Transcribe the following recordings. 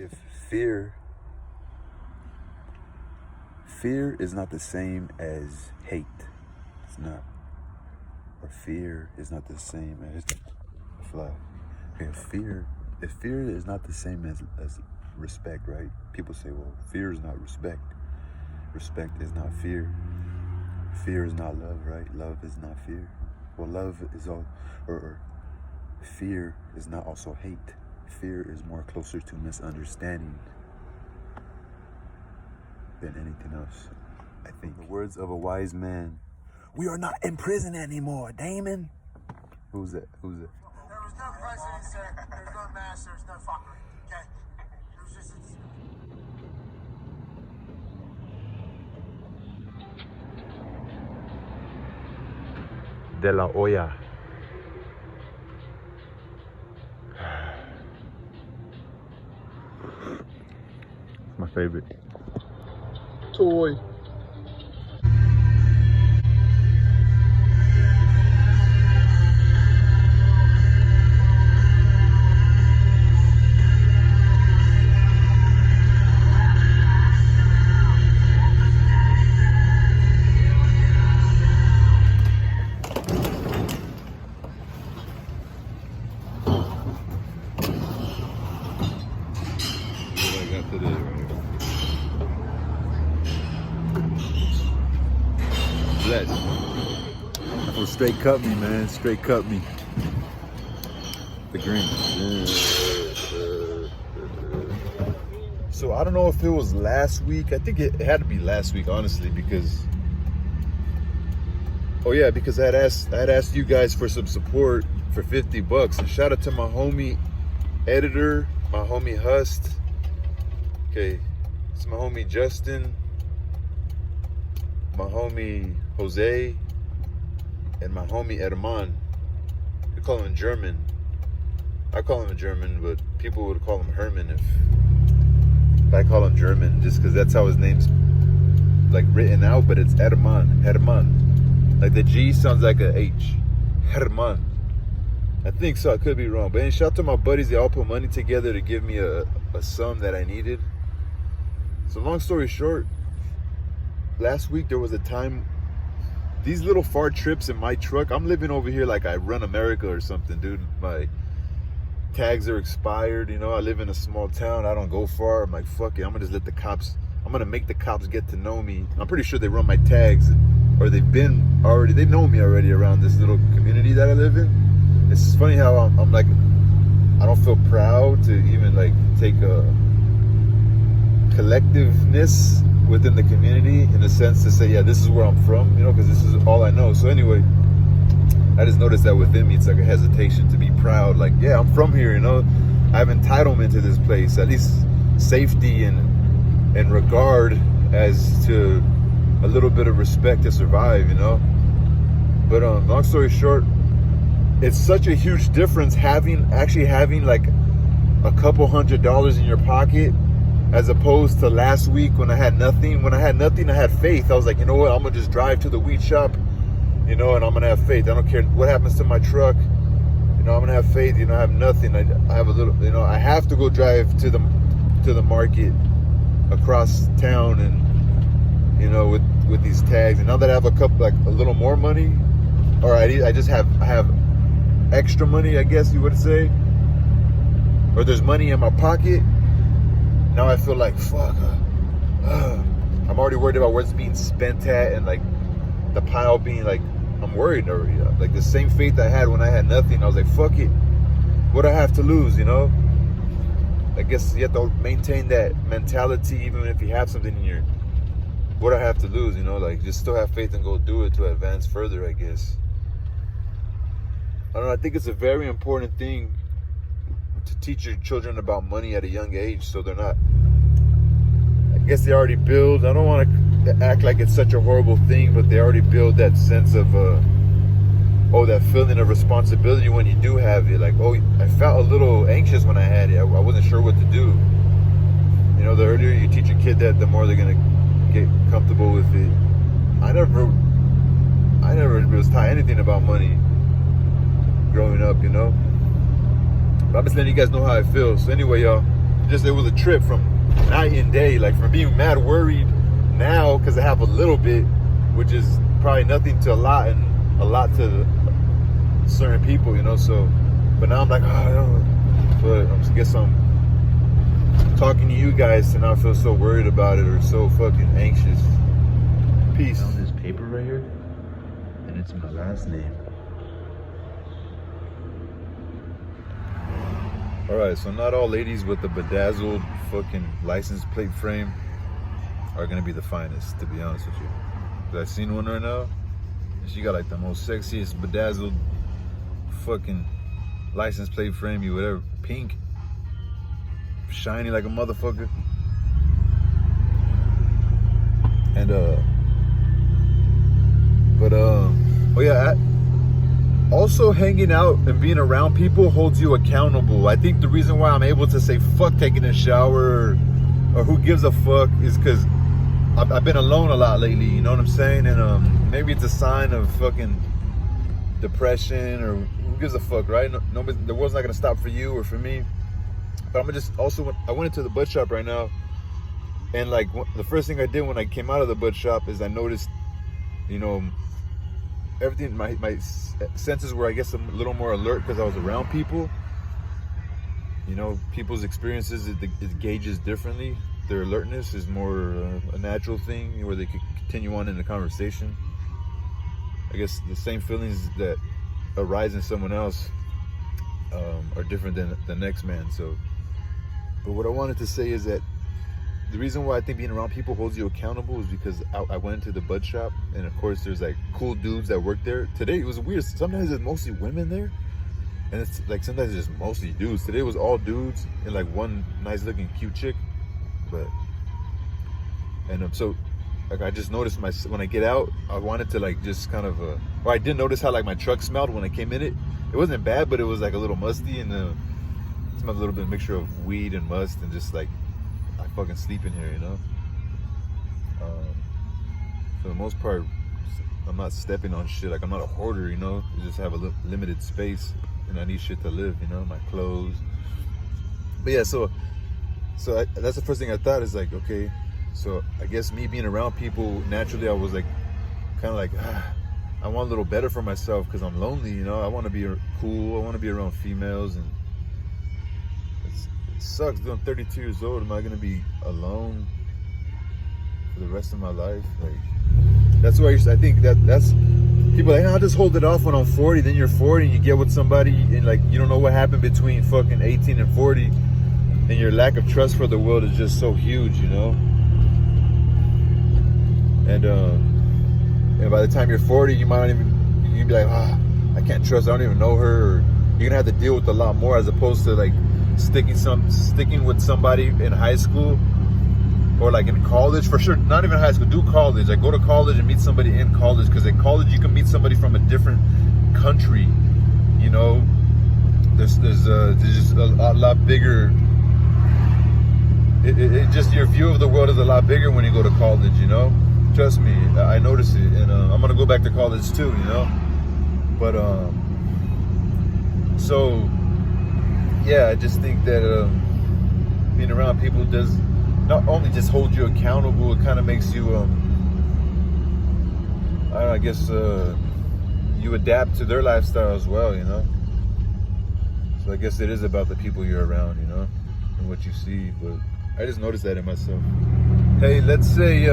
if fear is not the same as hate. It's not. Or fear is not the same as fly. If fear is not the same as respect, right? People say, well, fear is not respect. Respect is not fear. Fear is not love, right? Love is not fear. Well, love is all, or fear is not also hate. Fear is more closer to misunderstanding than anything else. I think the words of a wise man, we are not in prison anymore, Damon. Who's that? There was no president, sir. There's no mass. There's no fuckery. Okay? It was just... De La Hoya. My favorite. Toy. Well, straight cut me, man. Straight cut me. The green. So I don't know if it was last week. I think it had to be last week, honestly, because because I had asked you guys for some support for $50. And shout out to my homie editor, my homie Hust. Okay, it's my homie Justin, my homie Jose, and my homie Herman. We call him German. I call him German, but people would call him Herman if I call him German, just because that's how his name's like written out, but it's Herman. Like the G sounds like a H. Herman. I think so, I could be wrong. But anyway, shout out to my buddies, they all put money together to give me a sum that I needed. So long story short, last week there was a time, these little far trips in my truck, I'm living over here like I run America or something, dude. My tags are expired, you know, I live in a small town, I don't go far. I'm like, fuck it, I'm gonna just let the cops, I'm gonna make the cops get to know me. I'm pretty sure they run my tags, or they know me already around this little community that I live in. It's funny how I'm like, I don't feel proud to even like take a collectiveness within the community in a sense to say, yeah, this is where I'm from, you know, because this is all I know. So anyway, I just noticed that within me, it's like a hesitation to be proud. Like, yeah, I'm from here, you know, I have entitlement to this place, at least safety and regard as to a little bit of respect to survive, you know. But long story short, it's such a huge difference actually having like a couple $100 in your pocket, as opposed to last week when I had nothing. When I had nothing, I had faith. I was like, you know what, I'm gonna just drive to the weed shop, you know, and I'm gonna have faith. I don't care what happens to my truck, you know, I'm gonna have faith. You know, I have nothing. I have a little, you know, I have to go drive to the market across town, and you know, with these tags. And now that I have a little more money, or I have extra money, I guess you would say, or there's money in my pocket. Now I feel like, fuck, I'm already worried about where it's being spent at, and like the pile being like, I'm worried already. Like the same faith I had when I had nothing, I was like, fuck it, what do I have to lose, you know? I guess you have to maintain that mentality even if you have something in your, what do I have to lose, you know? Like just still have faith and go do it to advance further, I guess. I don't know, I think it's a very important thing to teach your children about money at a young age, so they're not, I guess they already build, I don't want to act like it's such a horrible thing, but they already build that sense of that feeling of responsibility when you do have it. Like, oh, I felt a little anxious when I had it, I wasn't sure what to do. You know, the earlier you teach a kid that, the more they're gonna get comfortable with it. I never was taught anything about money growing up, you know. But I'm just letting you guys know how I feel. So anyway, y'all, just it was a trip from night and day. Like from being mad worried now because I have a little bit, which is probably nothing to a lot and a lot to certain people, you know. So, but now I'm like, oh, I don't know. But I guess I'm talking to you guys to not feel so worried about it or so fucking anxious. Peace. I found this paper right here, and it's my last name. Alright, so not all ladies with the bedazzled fucking license plate frame are gonna be the finest, to be honest with you. 'Cause I've seen one right now, and she got like the most sexiest bedazzled fucking license plate frame, you whatever, pink, shiny like a motherfucker. And oh yeah, also hanging out and being around people holds you accountable. I think the reason why I'm able to say fuck taking a shower or who gives a fuck is because I've been alone a lot lately, you know what I'm saying? And maybe it's a sign of fucking depression or who gives a fuck, right? Nobody, the world's not gonna stop for you or for me. But I'm gonna just also, I went into the bud shop right now, and like the first thing I did when I came out of the bud shop is I noticed, you know, everything, my senses were, I guess, a little more alert because I was around people. You know, people's experiences, it gauges differently. Their alertness is more a natural thing where they could continue on in the conversation. I guess the same feelings that arise in someone else are different than the next man. So, but what I wanted to say is that the reason why I think being around people holds you accountable is because I went into the bud shop, and of course there's like cool dudes that work there. Today it was weird. Sometimes there's mostly women there, and it's like sometimes it's just mostly dudes. Today it was all dudes and like one nice looking cute chick. But so like I just noticed when I get out, I wanted to like just kind of or I did notice how like my truck smelled when I came in it. It wasn't bad, but it was like a little musty, and it smelled a little bit of mixture of weed and must, and just like I fucking sleep in here, you know. For the most part, I'm not stepping on shit. Like I'm not a hoarder, you know. I just have a limited space, and I need shit to live, you know. My clothes. But yeah, so that's the first thing I thought is like, okay, so I guess me being around people naturally, I was like, kind of like, I want a little better for myself because I'm lonely, you know. I want to be cool. I want to be around females, and it sucks. Dude, I'm 32 years old. Am I gonna be alone for the rest of my life? Like, that's why I think that's people are like, I'll just hold it off when I'm 40. Then you're 40 and you get with somebody, and like you don't know what happened between fucking 18 and 40, and your lack of trust for the world is just so huge, you know. And by the time you're 40, you might not even, you'd be like, I can't trust, I don't even know her. Or you're gonna have to deal with a lot more, as opposed to like sticking with somebody in high school or like in college. For sure, not even high school, do college. Like go to college and meet somebody in college, because in college you can meet somebody from a different country, you know. There's just a lot bigger. It just, your view of the world is a lot bigger when you go to college, you know. Trust me, I notice it, and I'm gonna go back to college too, you know. But so yeah, I just think that being around people does not only just hold you accountable, it kind of makes you I guess you adapt to their lifestyle as well, you know. So I guess it is about the people you're around, you know, and what you see. But I just noticed that in myself. Hey, let's say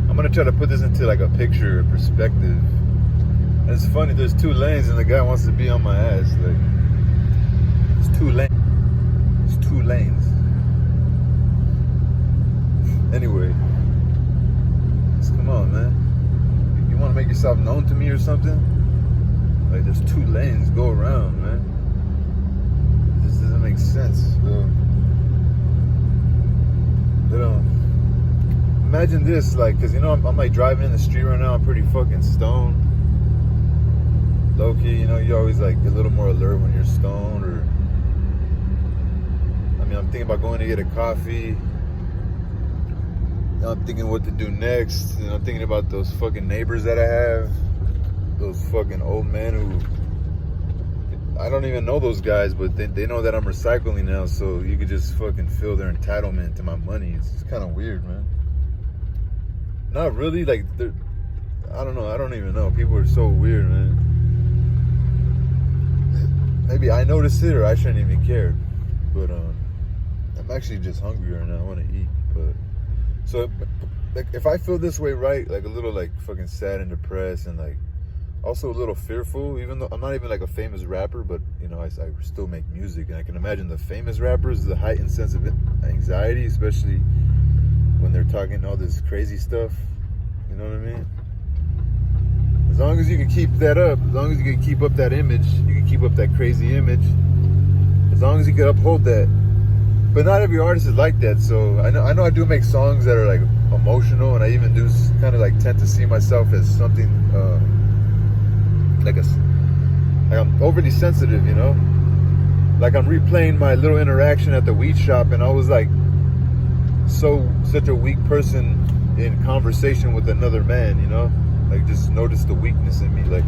I'm gonna try to put this into like a picture, perspective. And it's funny, there's 2 lanes and the guy wants to be on my ass. Like, it's 2 lanes. It's 2 lanes. Anyway, just come on, man. You want to make yourself known to me or something? Like, there's 2 lanes, go around, man. This doesn't make sense. Imagine this, like, cause you know I'm like driving in the street right now. I'm pretty fucking stoned, low key. You know, you're always like a little more alert when you're stoned. Or, I mean, I'm thinking about going to get a coffee. I'm thinking what to do next, and I'm thinking about those fucking neighbors that I have, those fucking old men who I don't even know those guys, but they know that I'm recycling now, so you could just fucking feel their entitlement to my money. It's kind of weird, man. Not really, like, I don't know. I don't even know. People are so weird, man. Maybe I noticed it, or I shouldn't even care. But I'm actually just hungry right now. I want to eat. But so, like, if I feel this way, right, like a little like fucking sad and depressed, and like also a little fearful, even though I'm not even like a famous rapper, but you know, I still make music, and I can imagine the famous rappers, the heightened sense of anxiety, especially when they're talking all this crazy stuff. You know what I mean? As long as you can keep that up, as long as you can keep up that image, you can keep up that crazy image, as long as you can uphold that. But not every artist is like that, so I know I do make songs that are like emotional, and I even do kind of like tend to see myself as something like I'm overly sensitive, you know? Like I'm replaying my little interaction at the weed shop, and I was like such a weak person in conversation with another man, you know? Like just notice the weakness in me, like,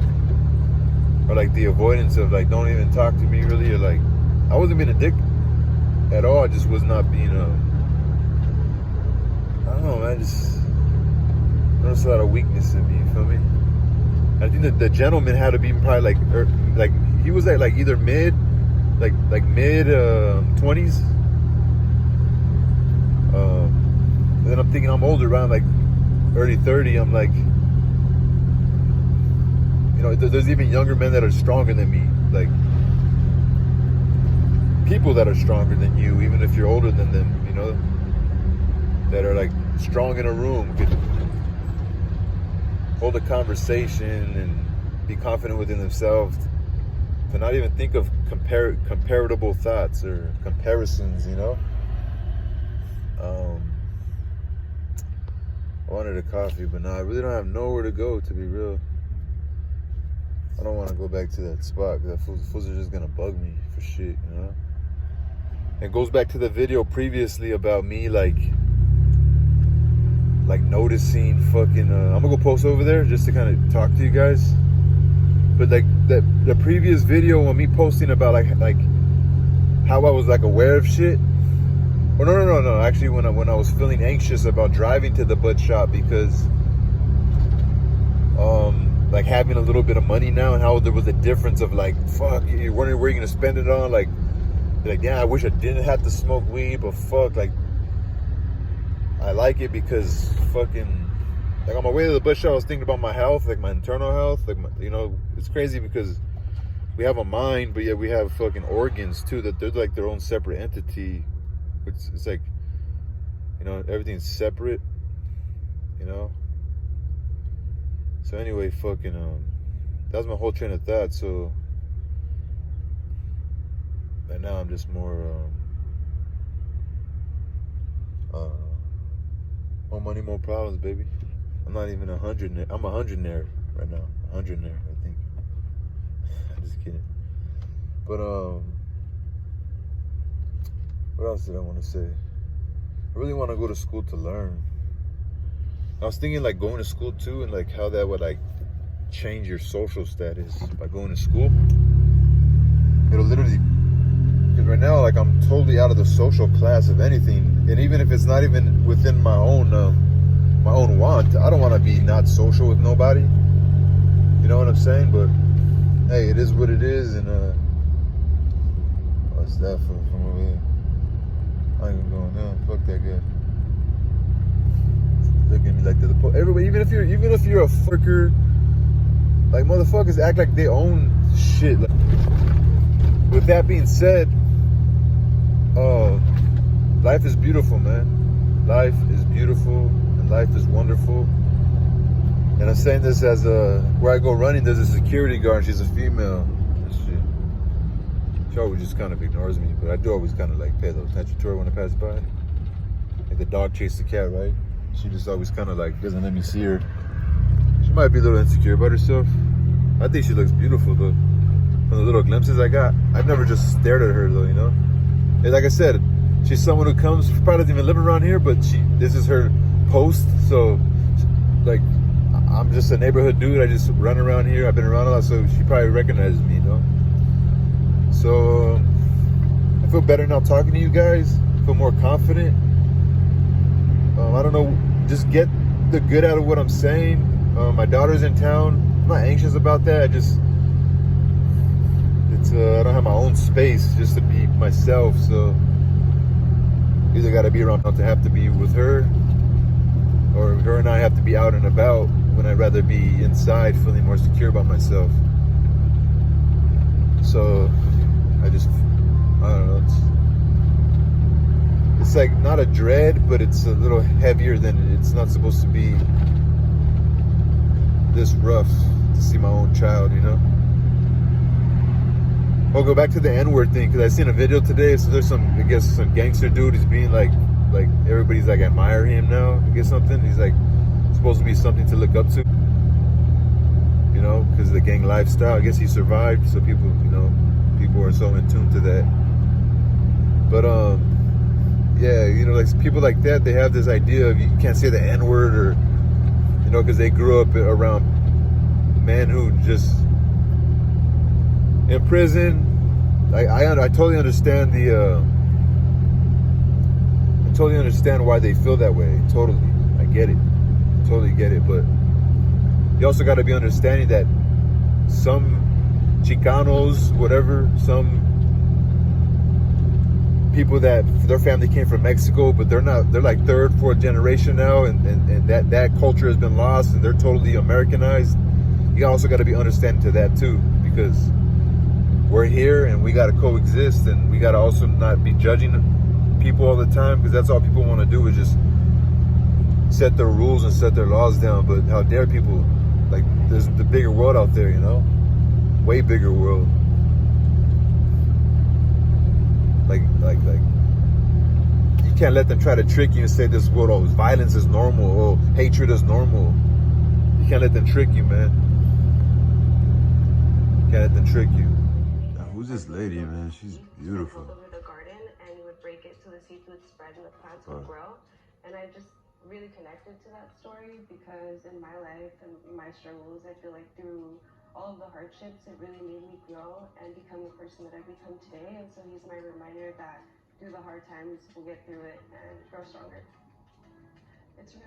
or like the avoidance of like, don't even talk to me really, or like, I wasn't being a dick at all. I just was not being I don't know, man. I just noticed a lot of weakness in me. You feel me? I think that the gentleman had to be probably like he was like either mid 20s. And then I'm thinking I'm older, around like early 30. I'm like, you know, there's even younger men that are stronger than me, like people that are stronger than you, even if you're older than them, you know, that are like strong in a room, could hold a conversation and be confident within themselves, to not even think of comparable thoughts or comparisons, you know. I wanted a coffee, but no, I really don't have nowhere to go, to be real. I don't want to go back to that spot, because that fools are just gonna bug me for shit, you know. It goes back to the video previously about me like noticing fucking I'm gonna go post over there just to kind of talk to you guys. But like the previous video, when me posting about like how I was like aware of shit. Or no. Actually, when I was feeling anxious about driving to the bud shop, because like having a little bit of money now, and how there was a difference of like, fuck, you're wondering where you're gonna spend it on, like yeah, I wish I didn't have to smoke weed, but fuck, like I like it because fucking, like on my way to the bud shop, I was thinking about my health, like my internal health, like my, you know, it's crazy because we have a mind, but yet we have fucking organs too, that they're like their own separate entity. It's like, you know, everything's separate, you know. So anyway, fucking that was my whole train of thought. So right now I'm just more more money, more problems, baby. I'm not even 100. I'm 100-naire right now. 100-naire, I think. I'm just kidding. But what else did I want to say? I really want to go to school to learn. I was thinking like going to school too, and like how that would like change your social status by going to school. It'll literally, because right now like I'm totally out of the social class of anything, and even if it's not even within my own want, I don't want to be not social with nobody. You know what I'm saying? But hey, it is what it is, and what's that from over here? I ain't even going down. Fuck that guy. Look at me like everybody. Even if you're a fucker, like motherfuckers act like they own shit. Like, with that being said, life is beautiful, man. Life is beautiful and life is wonderful. And I'm saying this as where I go running, there's a security guard. She's a female. She always just kind of ignores me, but I do always kind of like pay a little attention to her when I pass by. Like the dog chased the cat, right? She just always kind of like doesn't let me see her. She might be a little insecure about herself. I think she looks beautiful though. From the little glimpses I got, I've never just stared at her though, you know. And like I said, she's someone who comes, probably doesn't even live around here, but this is her post. So like, I'm just a neighborhood dude. I just run around here. I've been around a lot, so she probably recognizes me, you know. feel better now talking to you guys. I feel more confident. I don't know, just get the good out of what I'm saying. My daughter's in town. I'm not anxious about that. I don't have my own space just to be myself. So either got to be around to have to be with her, or her and I have to be out and about when I'd rather be inside feeling more secure about myself. So I don't know, it's like not a dread, but it's a little heavier than it's not supposed to be this rough to see my own child, you know? I'll go back to the N-word thing, because I seen a video today. So there's some gangster dude is being like everybody's like admire him now. I guess something. He's like supposed to be something to look up to, you know, because of the gang lifestyle. I guess he survived, so people are so in tune to that. But yeah, you know, like people like that, they have this idea of you can't say the N-word, or you know, because they grew up around men who just in prison. Like I totally understand I totally understand why they feel that way. Totally, I get it. Totally get it. But you also got to be understanding that some Chicanos, whatever, some people that their family came from Mexico, but they're like third, fourth generation now, and that culture has been lost, and they're totally Americanized. You also got to be understanding to that too, because we're here and we got to coexist, and we got to also not be judging people all the time, because that's all people want to do is just set their rules and set their laws down. But how dare people? Like, there's the bigger world out there, you know, way bigger world. Like you can't let them try to trick you and say this world, oh, violence is normal, oh, hatred is normal. You can't let them trick you, man. You can't let them trick you. Now, who's this lady, man? She's beautiful. Over the garden, and you would break it so the seeds would spread and the plants would grow. And I just really connected to that story, because in my life and my struggles, I feel like through all of the hardships, it really made me grow and become the person that I've become today. And so he's my reminder that through the hard times, we'll get through it and grow stronger. It's really...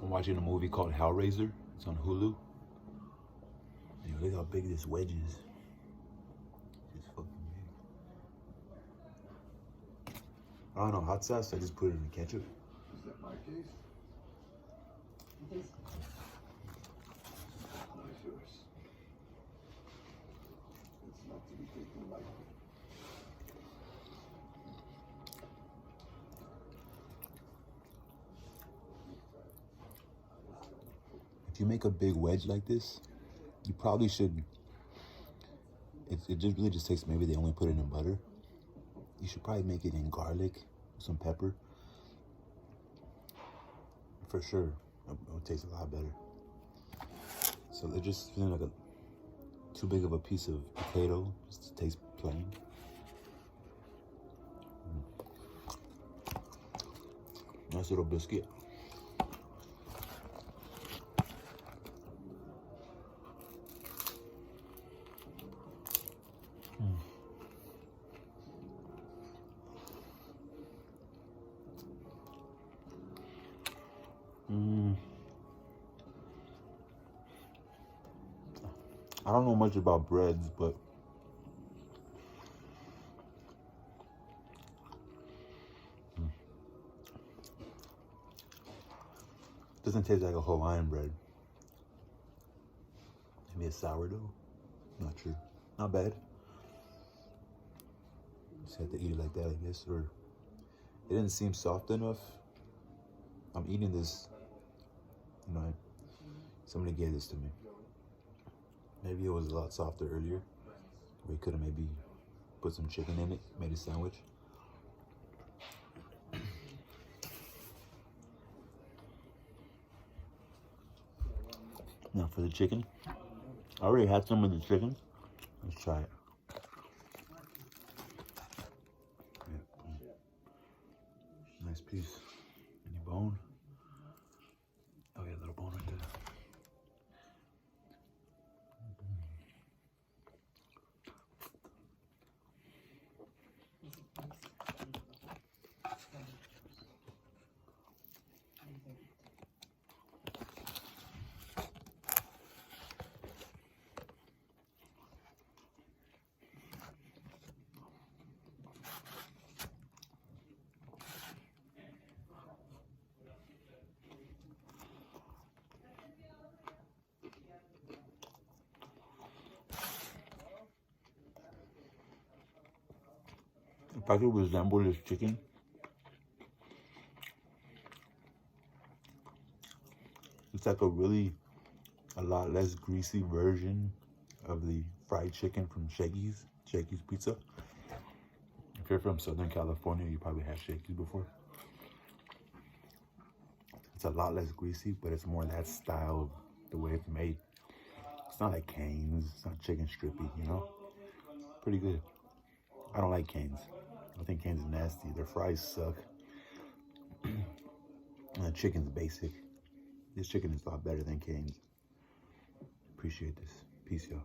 I'm watching a movie called Hellraiser. It's on Hulu. And look how big this wedge is. It's fucking big. I don't know, hot sauce, I just put it in ketchup. Is that my case? No, it's yours. It's not to be taken lightly. If you make a big wedge like this, you probably should, it just really just takes, maybe they only put it in butter. You should probably make it in garlic, some pepper. For sure, it would taste a lot better. So they're just feeling like too big of a piece of potato, just to taste plain. Nice little biscuit. I don't know much about breads, but doesn't taste like a Hawaiian bread. Maybe a sourdough? Not sure. Not bad. Just had to eat it like that, I guess. Or it didn't seem soft enough. I'm eating this, you know, Somebody gave this to me. Maybe it was a lot softer earlier. We could have maybe put some chicken in it, made a sandwich. Now for the chicken. I already had some of the chicken. Let's try it. Yeah. Nice piece. Any bone? Oh yeah, a little bone right there. If I could resemble this chicken, it's like a lot less greasy version of the fried chicken from Shakey's Pizza. If you're from Southern California, you probably had Shakey's before. It's a lot less greasy, but it's more that style of the way it's made. It's not like Cane's, it's not chicken strippy, you know? Pretty good. I don't like Cane's. I think Cane's is nasty. Their fries suck. And the chicken's basic. This chicken is a lot better than Cane's. Appreciate this. Peace, y'all.